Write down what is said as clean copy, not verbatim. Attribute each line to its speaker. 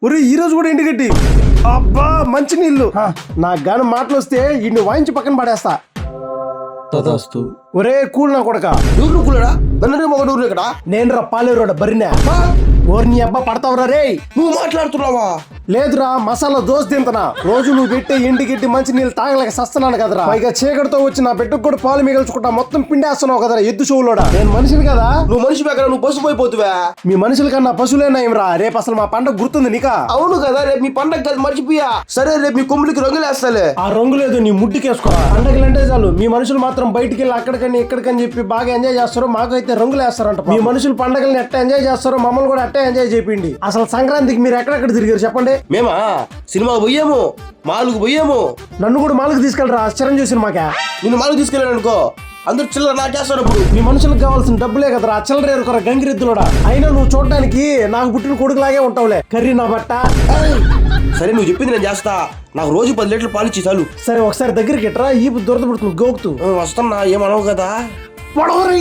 Speaker 1: ఒరే ఈ రోజు కూడా ఇంటికట్టి అబ్బా మంచి నీళ్ళు నాకు గాని మాటలు వస్తే ఇన్ని వాయించి పక్కన పడేస్తా.
Speaker 2: తదాస్తు.
Speaker 1: ఒరే కూల్ నా కొడక.
Speaker 3: నూరు కూలడా నన్ను ఒక నూరు ఇక్కడ
Speaker 1: నేను రా పాలేరు బరినా ఓరి నీ అబ్బా పడతావురా రే.
Speaker 3: నువ్వు మాట్లాడుతున్నావా?
Speaker 1: లేదురా మసాలా దోశ తింటున్నా. రోజు నువ్వు పెట్టే ఇంటికి మంచి నీళ్ళు తాగలేక సస్తున్నాను కదరా. పైగా చీకటితో వచ్చి నా బిడ్డకు కూడా పాలు మిగల్చుకుంటా మొత్తం పిండేస్తున్నావు కదరా ఎద్దు షోలోడా. నేను మనిషిని కదా.
Speaker 3: నువ్వు మనిషి దగ్గర నువ్వు పసుపు అయిపోతువా?
Speaker 1: మీ మనుషుల కన్నా పశువులేనాయంరా. రేపు అసలు మా పండగ గుర్తుంది నీకా?
Speaker 3: అవును కదా, రేపు మీ పండగ కదా మర్చిపోయా. సరే రేపు మీ కొమ్ములకి రంగులేస్తాలే.
Speaker 1: ఆ రంగు లేదు నీ ముడ్డుకేసుకోరా. పండగలంటే చాలు మీ మనుషులు మాత్రం బయటికి వెళ్ళి అక్కడికని ఇక్కడికని చెప్పి బాగా ఎంజాయ్ చేస్తారు. మాకైతే రంగులు వేస్తారంట. మీ మనుషులు పండగల్ని ఎట్ట ఎంజాయ్ చేస్తారో మమ్మల్ని కూడా అట్టే ఎంజాయ్ చేయండి. అసలు సంక్రాంతికి మీరు ఎక్కడెక్కడ తిరిగారు చెప్పండి.
Speaker 3: మేమా సినిమా పోయాము, మాలుకు పోయాము.
Speaker 1: నన్ను కూడా మాలకు తీసుకెళ్ళరా చిరంజీవి సినిమాకా.
Speaker 3: నిన్ను మాలుకు తీసుకెళ్ళాను అనుకో, అందరు చిల్లర నాటేస్తారు. ఇప్పుడు
Speaker 1: మీ మనుషులకు కావాల్సిన డబ్బులే కదరా చిల్లర ఏరుకోరా గంగిరెద్దులోడా. అయినా నువ్వు చూడడానికి నాకు పుట్టిన కొడుకులాగే ఉంటావులే. కర్రీ నా బట్ట.
Speaker 3: సరే నువ్వు చెప్పింది నేను చేస్తా. నాకు రోజు 10 లీటర్లు పాలు ఇచ్చి చాలు.
Speaker 1: సరే ఒకసారి దగ్గరికి ఎట్రా ఈ దురద పుడుతుంది గోకుతూ.
Speaker 3: వస్తున్నా ఏమనవు కదా.
Speaker 1: పొడవరా